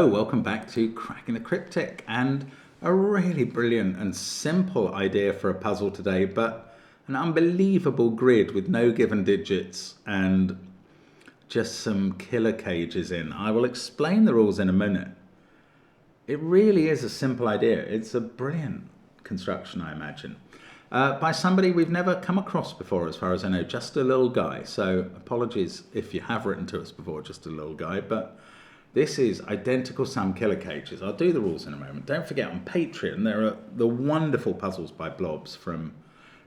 Hello, welcome back to Cracking the Cryptic, and a really brilliant and simple idea for a puzzle today, but an unbelievable grid with no given digits and just some killer cages in. I will explain the rules in a minute. It really is a simple idea. It's a brilliant construction, I imagine, by somebody we've never come across before, as far as I know, just a little guy. So apologies if you have written to us before, just a little guy, but this is identical sum killer cages. I'll do the rules in a moment. Don't forget, on Patreon, there are the wonderful puzzles by Blobs from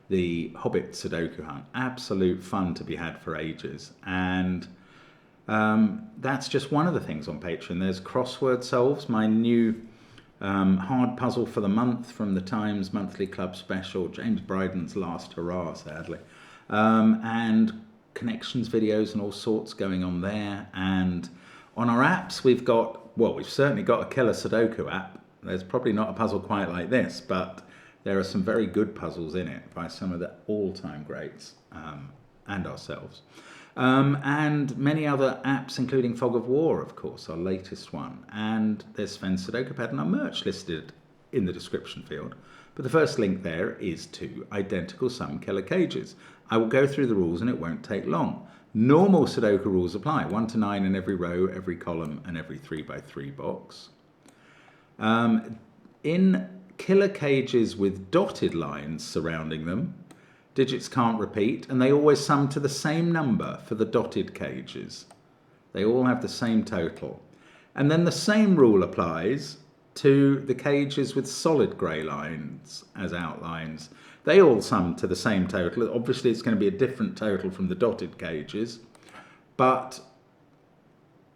the Hobbit Sudoku hunt. Absolute fun to be had for ages. And that's just one of the things on Patreon. There's crossword solves, my new hard puzzle for the month from the Times Monthly Club special, James Bryden's last hurrah, sadly. And connections videos and all sorts going on there. And on our apps, we've certainly got a killer Sudoku app. There's probably not a puzzle quite like this, but there are some very good puzzles in it by some of the all-time greats and ourselves. And many other apps, including Fog of War, of course, our latest one. And there's SVEN'S SUDOKU PAD and our merch listed in the description field. But the first link there is to identical sum killer cages. I will go through the rules and it won't take long. Normal Sudoku rules apply, 1 to 9 in every row, every column, and every 3x3 box. In killer cages with dotted lines surrounding them, digits can't repeat, and they always sum to the same number for the dotted cages. They all have the same total. And then the same rule applies to the cages with solid grey lines as outlines. They all sum to the same total. Obviously, it's going to be a different total from the dotted cages, but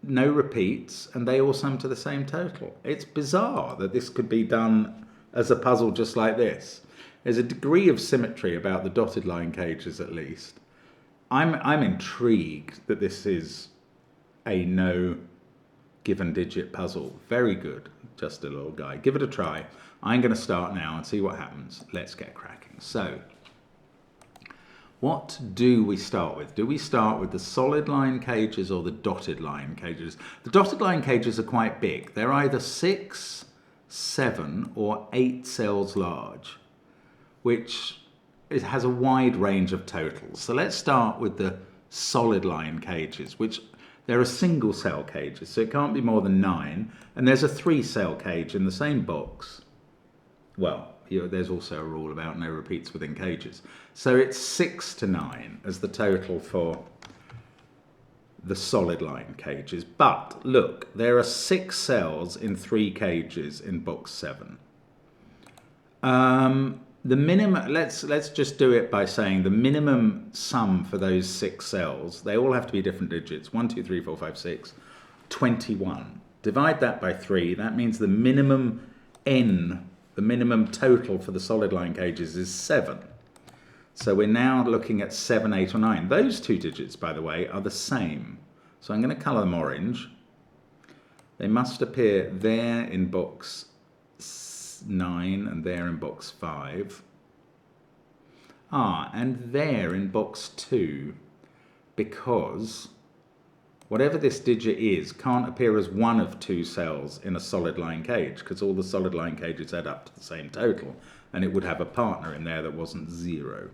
no repeats, and they all sum to the same total. It's bizarre that this could be done as a puzzle just like this. There's a degree of symmetry about the dotted line cages, at least. I'm intrigued that this is a no given digit puzzle. Very good, just a little guy. Give it a try. I'm going to start now and see what happens. Let's get cracking. So, what do we start with? Do we start with the solid line cages or the dotted line cages? The dotted line cages are quite big. They're either 6, 7 or 8 cells large, which it has a wide range of totals. So let's start with the solid line cages, which they're a single cell cages, so it can't be more than 9. And there's a 3 cell cage in the same box. Well, there's also a rule about no repeats within cages. So it's 6 to 9 as the total for the solid line cages. But look, there are 6 cells in 3 cages in box 7. The minimum, let's just do it by saying the minimum sum for those 6 cells, they all have to be different digits, 1, 2, 3, 4, 5, 6, 21. Divide that by 3, that means the minimum n, the minimum total for the solid line cages is 7. So we're now looking at 7, 8 or 9. Those 2 digits, by the way, are the same. So I'm going to colour them orange. They must appear there in box 9 and there in box 5. And there in box 2, because whatever this digit is can't appear as one of 2 cells in a solid line cage, because all the solid line cages add up to the same total, and it would have a partner in there that wasn't 0.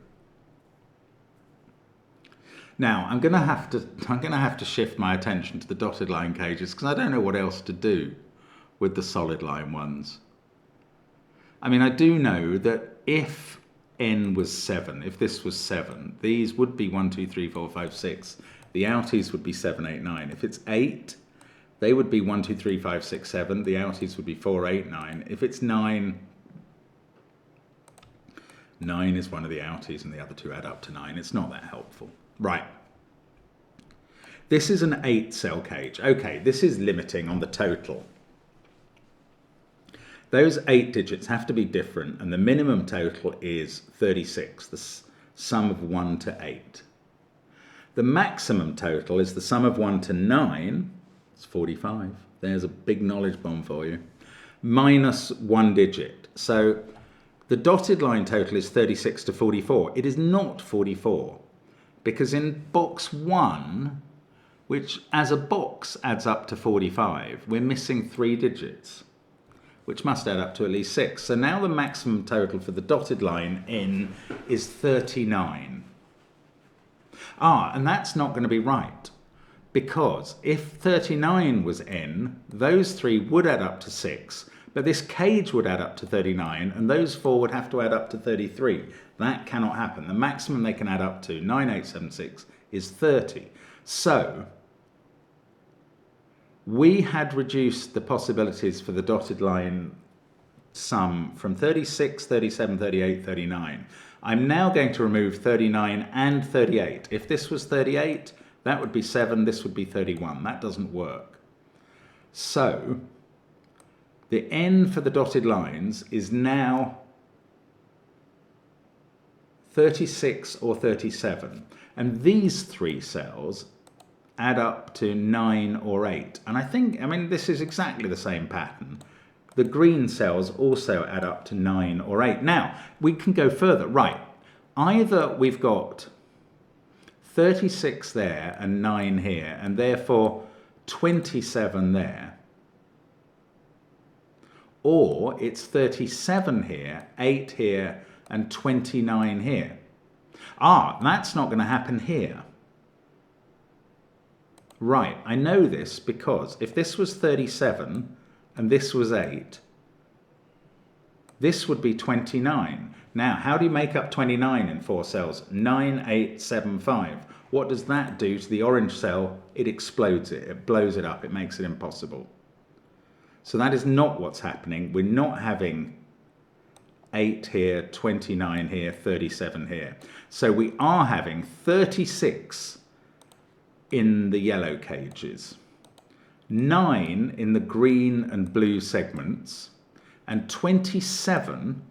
Now I'm going to have to shift my attention to the dotted line cages because I don't know what else to do with the solid line ones. I mean, I do know that if n was 7, if this was 7, these would be 1, 2, 3, 4, 5, 6. The outies would be 7, 8, 9. If it's 8, they would be 1, 2, 3, 5, 6, 7. The outies would be 4, 8, 9. If it's 9, 9 is one of the outies and the other 2 add up to 9. It's not that helpful. Right. This is an 8 cell cage. Okay, this is limiting on the total. Those 8 digits have to be different, and the minimum total is 36, the sum of 1 to 8. The maximum total is the sum of 1 to 9, it's 45. There's a big knowledge bomb for you, minus 1 digit. So the dotted line total is 36 to 44. It is not 44, because in box 1, which as a box adds up to 45. We're missing 3 digits, which must add up to at least 6. So now the maximum total for the dotted line N is 39. And that's not going to be right, because if 39 was N, those 3 would add up to 6, but this cage would add up to 39, and those 4 would have to add up to 33. That cannot happen. The maximum they can add up to, 9876, is 30. So we had reduced the possibilities for the dotted line sum from 36, 37, 38, 39. I'm now going to remove 39 and 38. If this was 38, that would be 7, this would be 31. That doesn't work. So the N for the dotted lines is now 36 or 37. And these 3 cells add up to 9 or 8. And I mean, this is exactly the same pattern. The green cells also add up to 9 or 8. Now, we can go further. Right, either we've got 36 there and 9 here, and therefore 27 there, or it's 37 here, 8 here, and 29 here. That's not going to happen here. Right, I know this because if this was 37 and this was 8, this would be 29. Now, how do you make up 29 in 4 cells? 9, 8, 7, 5. What does that do to the orange cell? It explodes it. It blows it up. It makes it impossible. So that is not what's happening. We're not having 8 here, 29 here, 37 here. So we are having 36 in the yellow cages, 9 in the green and blue segments, and 27,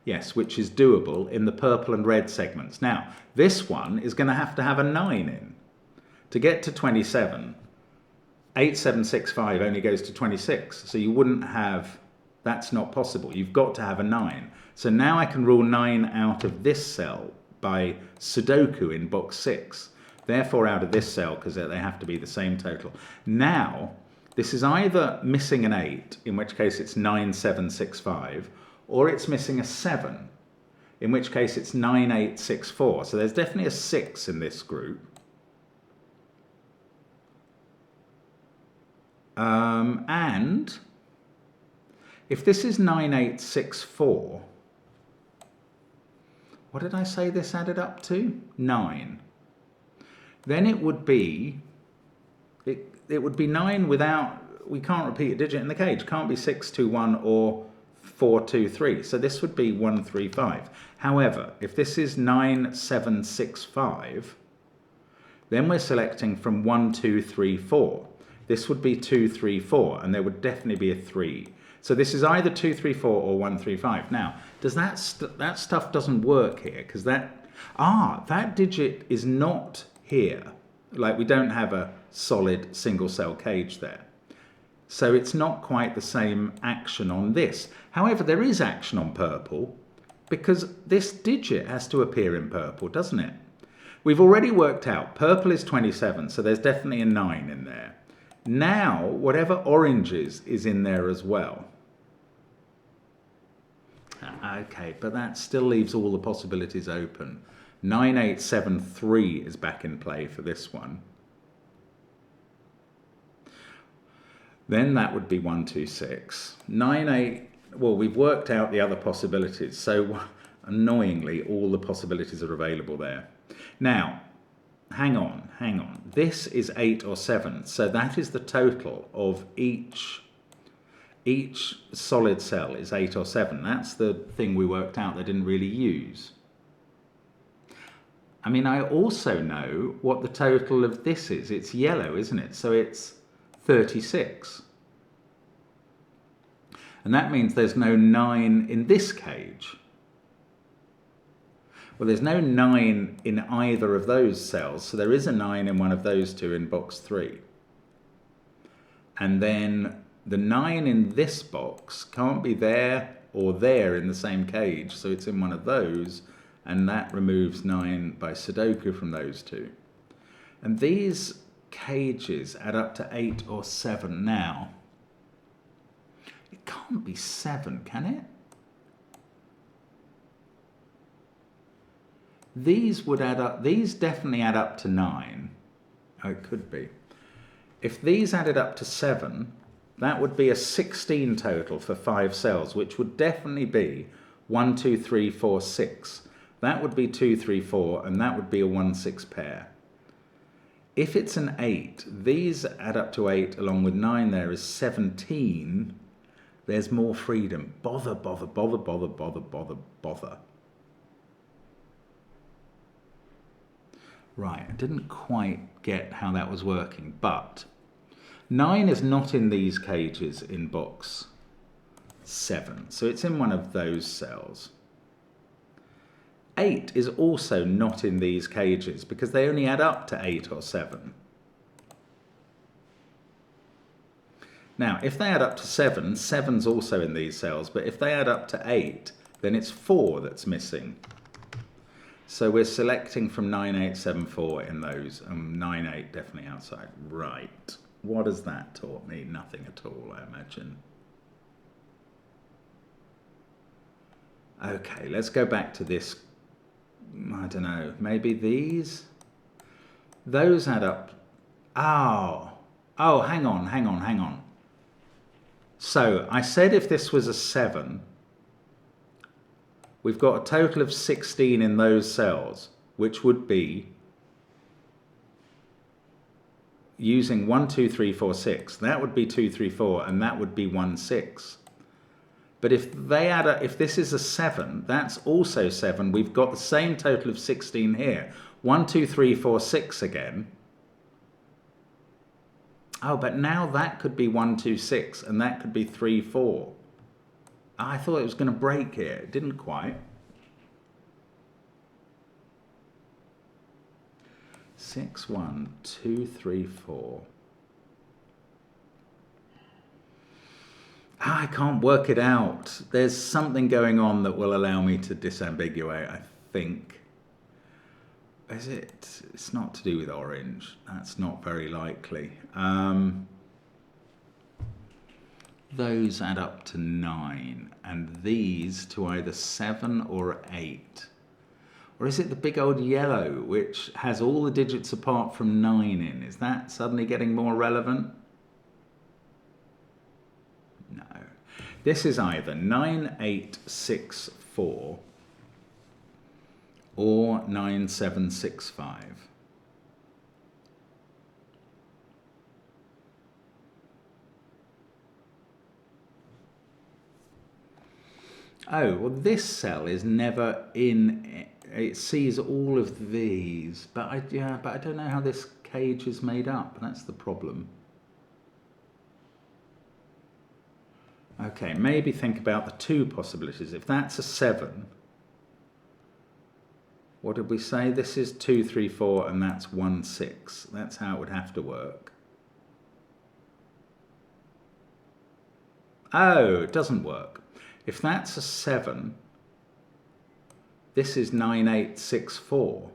yes, which is doable in the purple and red segments. Now, this one is going to have a 9 in. To get to 27, 8765 only goes to 26, so you wouldn't have, that's not possible. You've got to have a 9. So now I can rule 9 out of this cell by Sudoku in box 6. Therefore out of this cell, because they have to be the same total. Now, this is either missing an 8, in which case it's 9765, or it's missing a 7, in which case it's 9864. So there's definitely a 6 in this group. And if this is 9864, what did I say this added up to? 9. Then it would be, it would be 9 without, we can't repeat a digit in the cage. Can't be 621 or 423. So this would be 135. However, if this is 9765, then we're selecting from 1, 2, 3, 4. This would be 2, 3, 4, and there would definitely be a 3. So this is either 2, 3, 4 or 1, 3, 5. Now, does that stuff doesn't work here, because that digit is not here. Like, we don't have a solid single cell cage there. So it's not quite the same action on this. However, there is action on purple, because this digit has to appear in purple, doesn't it? We've already worked out purple is 27, so there's definitely a 9 in there. Now, whatever orange is in there as well. Okay, but that still leaves all the possibilities open. 9873 is back in play for this one. Then that would be 126. 98, well, we've worked out the other possibilities. So annoyingly, all the possibilities are available there. Now, hang on. This is 8 or 7. So that is the total of each solid cell is 8 or 7. That's the thing we worked out they didn't really use. I mean, I also know what the total of this is. It's yellow, isn't it? So it's 36. And that means there's no 9 in this cage. Well, there's no 9 in either of those cells, so there is a 9 in one of those two in box 3. And then the 9 in this box can't be there or there in the same cage, so it's in one of those, and that removes 9 by Sudoku from those two. And these cages add up to 8 or 7 now. It can't be 7, can it? These would add up, these definitely add up to 9. Oh, it could be. If these added up to 7, that would be a 16 total for 5 cells, which would definitely be 1, 2, 3, 4, 6. That would be 2, 3, 4, and that would be a 1, 6 pair. If it's an 8, these add up to 8 along with 9 there is 17. There's more freedom. Bother, bother, bother, bother, bother, bother, bother. Right, I didn't quite get how that was working, but 9 is not in these cages in box 7, so it's in one of those cells. 8 is also not in these cages because they only add up to 8 or 7. Now, if they add up to 7, 7's also in these cells, but if they add up to 8, then it's 4 that's missing. So we're selecting from 9874 in those, and 98 definitely outside. Right. What has that taught me? Nothing at all, I imagine. Okay, let's go back to this. I don't know, maybe these? Those add up. Oh, hang on. So I said if this was a 7, we've got a total of 16 in those cells, which would be using 1, 2, 3, 4, 6. That would be 2, 3, 4, and that would be 1, 6. But if they add up, if this is a 7, that's also 7. We've got the same total of 16 here. 1, 2, 3, 4, 6 again. Oh, but now that could be 1, 2, 6, and that could be 3, 4. I thought it was going to break here. It didn't quite. 6, 1, 2, 3, 4. I can't work it out. There's something going on that will allow me to disambiguate, I think. Is it? It's not to do with orange. That's not very likely. Those add up to 9, and these to either 7 or 8. Or is it the big old yellow, which has all the digits apart from 9 in? Is that suddenly getting more relevant? No. This is either 9864 or 9765. Oh, well, this cell is never in. It sees all of these, but I don't know how this cage is made up. That's the problem. Okay, maybe think about the 2 possibilities. If that's a 7, what did we say? This is 2, 3, 4, and that's 1, 6. That's how it would have to work. Oh, it doesn't work. If that's a 7, this is 9864.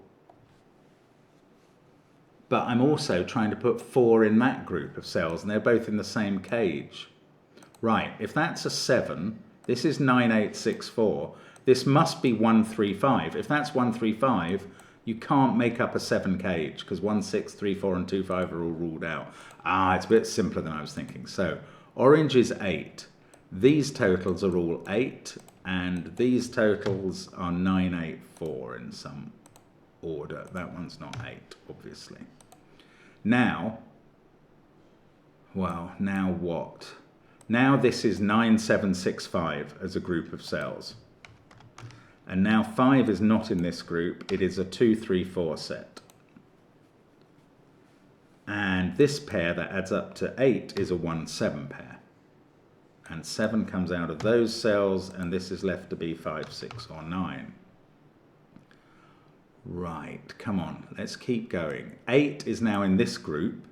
But I'm also trying to put 4 in that group of cells, and they're both in the same cage. Right, if that's a 7, this is 9864. This must be 135. If that's 135, you can't make up a 7 cage, because 1, 6, 3, 4, and 2, 5 are all ruled out. It's a bit simpler than I was thinking. So, orange is 8. These totals are all 8, and these totals are 984 in some order. That one's not 8, obviously. Now, well, now what? Now this is 9765 as a group of cells. And now 5 is not in this group. It is a 2, 3, 4 set. And this pair that adds up to 8 is a 1, 7 pair. And 7 comes out of those cells, and this is left to be 5, 6, or 9. Right, come on, let's keep going. 8 is now in this group,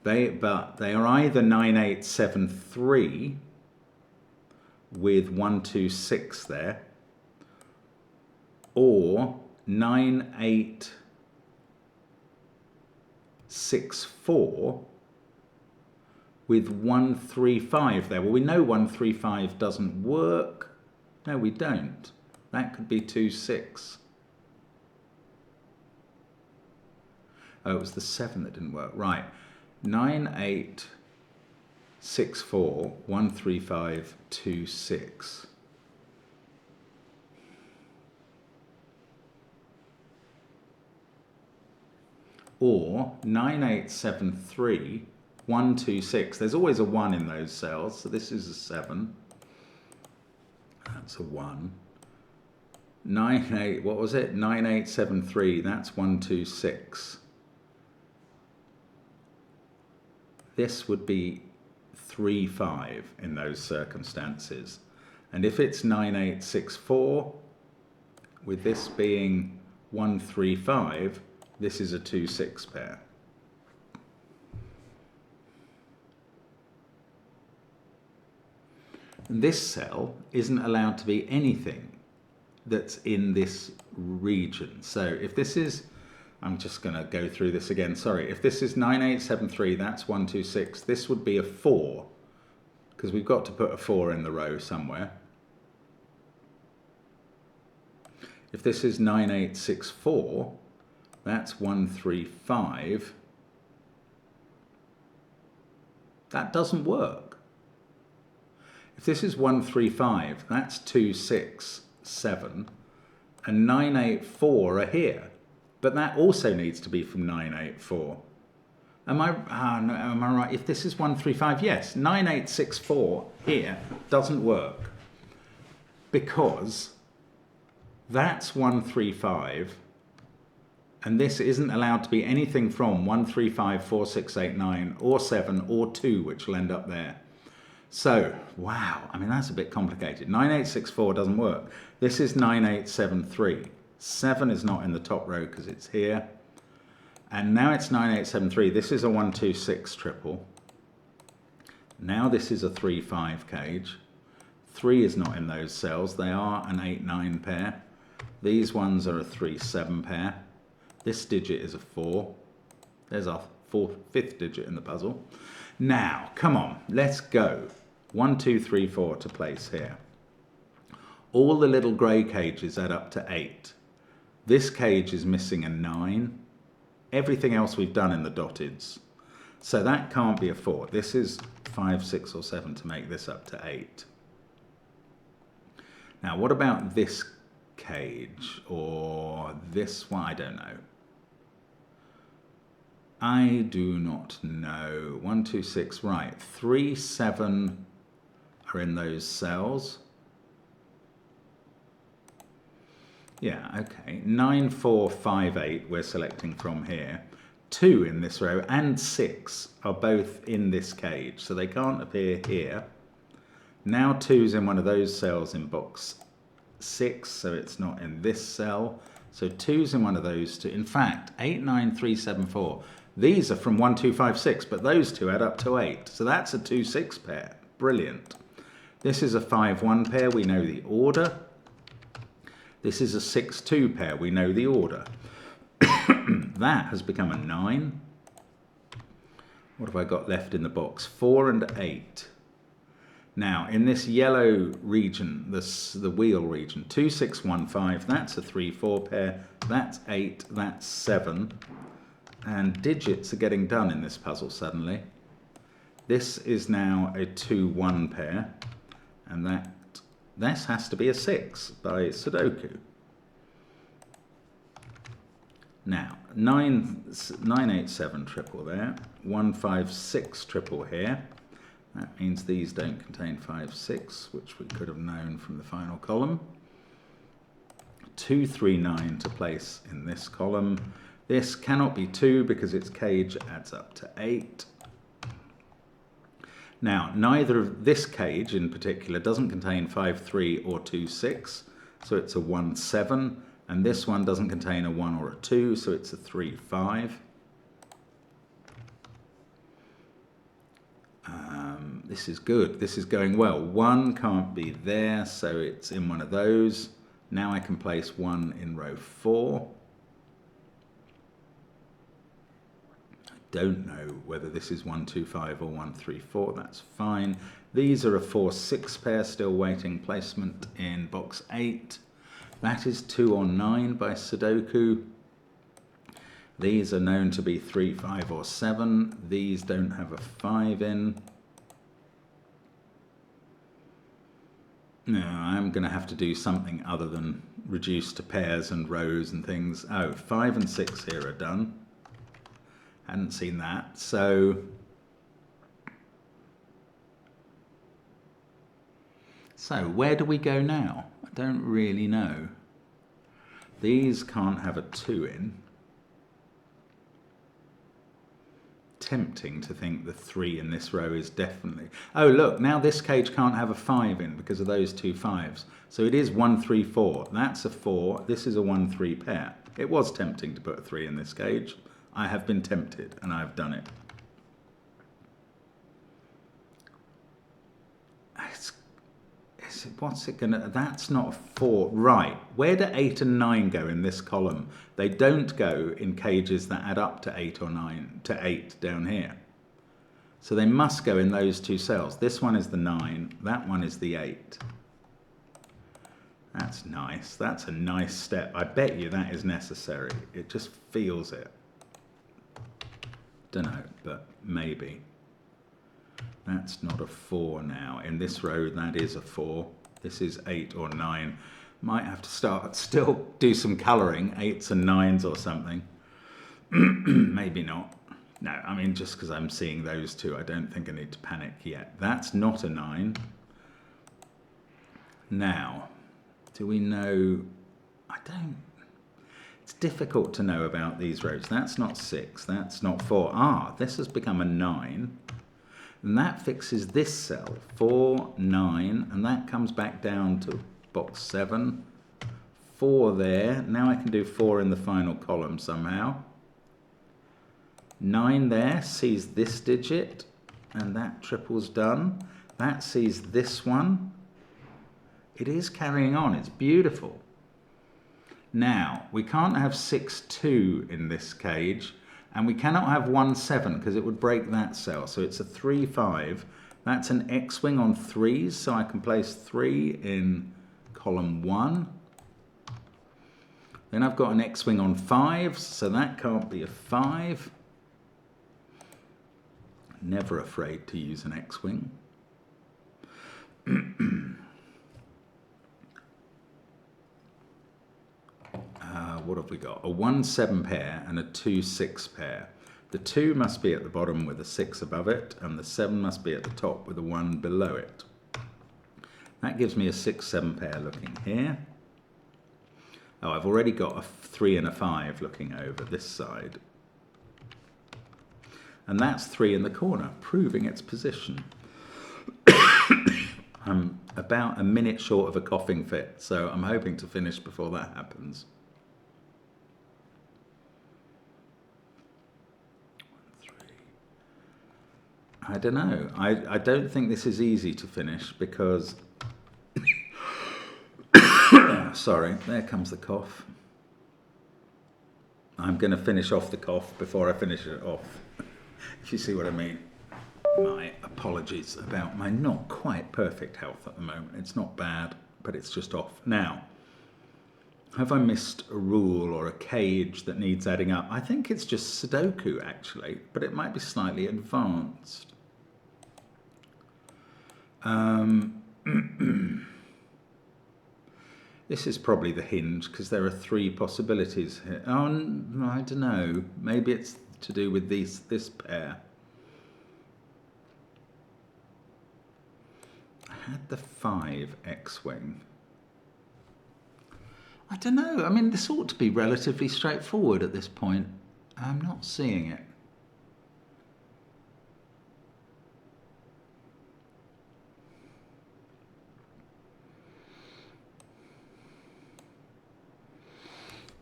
but they are either 9873 with 1, 2, 6 there, or 98. 99864 with 135 there. Well, we know 135 doesn't work. No, we don't. That could be 26. Oh, it was the 7 that didn't work. Right. 9864 135 26. Or 9873 126. There's always a 1 in those cells, so this is a 7. That's a 1. 98, what was it? 9873, that's 126. This would be 35 in those circumstances. And if it's 9864, with this being 135, this is a 2-6 pair. And this cell isn't allowed to be anything that's in this region. So if this is, I'm just going to go through this again, sorry. If this is 9873, that's 126. This would be a 4, because we've got to put a 4 in the row somewhere. If this is 9864, that's 135. That doesn't work. If this is 135, that's 267, and 984 are here. But that also needs to be from 984. Am I right? If this is 135, yes, 9864 here doesn't work, because that's 135, and this isn't allowed to be anything from 135, 4, 6, 8, 9, or 7, or 2, which will end up there. So, wow, I mean, that's a bit complicated. 9864 doesn't work. This is 9873. 7 is not in the top row because it's here. And now it's 9873. This is a 126 triple. Now this is a 3-5 cage. 3 is not in those cells. They are an 8-9 pair. These ones are a 3-7 pair. This digit is a 4. There's our fifth digit in the puzzle. Now, come on, let's go. 1, 2, 3, 4 to place here. All the little grey cages add up to 8. This cage is missing a 9. Everything else we've done in the dotteds. So that can't be a 4. This is 5, 6, or 7 to make this up to 8. Now, what about this cage or this one? I don't know. I do not know. 1, 2, 6, right. 3, 7 are in those cells. Yeah, okay. 9, 4, 5, 8 we're selecting from here. 2 in this row and 6 are both in this cage, so they can't appear here. Now 2's in one of those cells in box 6, so it's not in this cell. So 2's in one of those two. In fact, 8, 9, 3, 7, 4. These are from 1, 2, 5, 6, but those two add up to 8. So that's a 2-6 pair. Brilliant. This is a 5-1 pair. We know the order. This is a 6-2 pair. We know the order. That has become a 9. What have I got left in the box? 4 and 8. Now, in this yellow region, the wheel region, 2, 6, 1, 5, that's a 3-4 pair. That's 8. That's 7. And digits are getting done in this puzzle suddenly. This is now a 2-1 pair, and this has to be a 6 by Sudoku. Now, 987 triple there, 156 triple here. That means these don't contain 5, 6, which we could have known from the final column. 239 to place in this column. This cannot be 2 because its cage adds up to 8. Now, neither of this cage in particular doesn't contain 5, 3 or 2, 6, so it's a 1, 7, and this one doesn't contain a 1 or a 2, so it's a 3, 5. This is good. This is going well. 1 can't be there, so it's in one of those. Now I can place 1 in row 4. don't know whether this is 1, 2, 5 or 1, 3, 4. That's fine. These are a 4, 6 pair, still waiting placement in box 8. That is 2 or 9 by Sudoku. These are known to be 3, 5 or 7. These don't have a 5 in. No, I'm going to have to do something other than reduce to pairs and rows and things. Oh, 5 and 6 here are done. Hadn't seen that. So where do we go now? I don't really know. These can't have a 2 in. Tempting to think the 3 in this row is definitely... Oh, look, now this cage can't have a 5 in because of those 2 5s. So it is 1, 3, 4. That's a 4. This is a 1, 3 pair. It was tempting to put a 3 in this cage. I have been tempted, and I've done it. What's it gonna... That's not a 4. Right. Where do 8 and 9 go in this column? They don't go in cages that add up to 8 or 9, to 8 down here. So they must go in those 2 cells. This one is the 9. That one is the 8. That's nice. That's a nice step. I bet you that is necessary. It just feels it. Don't know, but maybe. That's not a 4 now. In this row, that is a 4. This is 8 or 9. Might have to still do some colouring, 8s and 9s or something. Maybe not. No, I mean, just because I'm seeing those 2, I don't think I need to panic yet. That's not a 9. Now, do we know... I don't... It's difficult to know about these rows. That's not 6. That's not 4. Ah, this has become a 9. And that fixes this cell, 4, 9, and that comes back down to box 7. 4 there. Now I can do 4 in the final column somehow. 9 there sees this digit, and that triple's done. That sees this one. It is carrying on. It's beautiful. Now, we can't have 6, 2 in this cage. And we cannot have 1, 7 because it would break that cell. So it's a 3, 5. That's an X-wing on 3s. So I can place 3 in column 1. Then I've got an X-wing on 5s. So that can't be a 5. Never afraid to use an X-wing. What have we got? A 1, 7 pair and a 2, 6 pair. The 2 must be at the bottom with a 6 above it, and the 7 must be at the top with a 1 below it. That gives me a 6, 7 pair looking here. Oh, I've already got a 3 and a 5 looking over this side. And that's 3 in the corner, proving its position. I'm about a minute short of a coughing fit, so I'm hoping to finish before that happens. I don't know. I don't think this is easy to finish because... Sorry, there comes the cough. I'm going to finish off the cough before I finish it off, if you see what I mean. My apologies about my not quite perfect health at the moment. It's not bad, but it's just off. Now, have I missed a rule or a cage that needs adding up? I think it's just Sudoku, actually, but it might be slightly advanced. This is probably the hinge because there are 3 possibilities here. Oh, I don't know. Maybe it's to do with this pair. I had the 5 X-wing. I don't know. I mean, this ought to be relatively straightforward at this point. I'm not seeing it.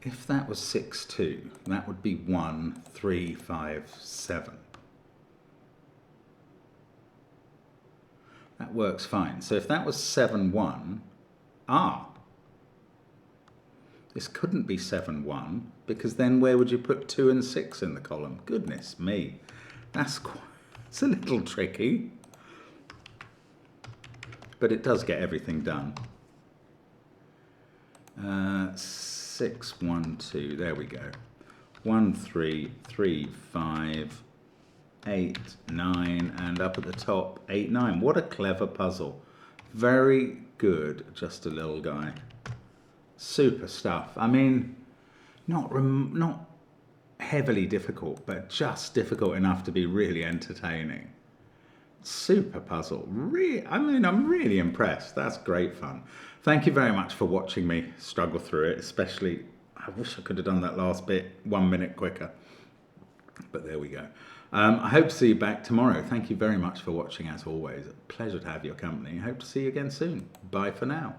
If that was 6, 2, that would be 1, 3, 5, 7. That works fine. So if that was 7, 1, This couldn't be 7, 1, because then where would you put 2 and 6 in the column? Goodness me. It's a little tricky. But it does get everything done. 6, 1, 2, there we go. 1, 3, 3, 5, 8, 9, and up at the top, 8, 9. What a clever puzzle. Very good, just a little guy. Super stuff. I mean, not heavily difficult, but just difficult enough to be really entertaining. Super puzzle. I'm really impressed. That's great fun. Thank you very much for watching me struggle through it, especially, I wish I could have done that last bit 1 minute quicker. But there we go. I hope to see you back tomorrow. Thank you very much for watching as always. A pleasure to have your company. I hope to see you again soon. Bye for now.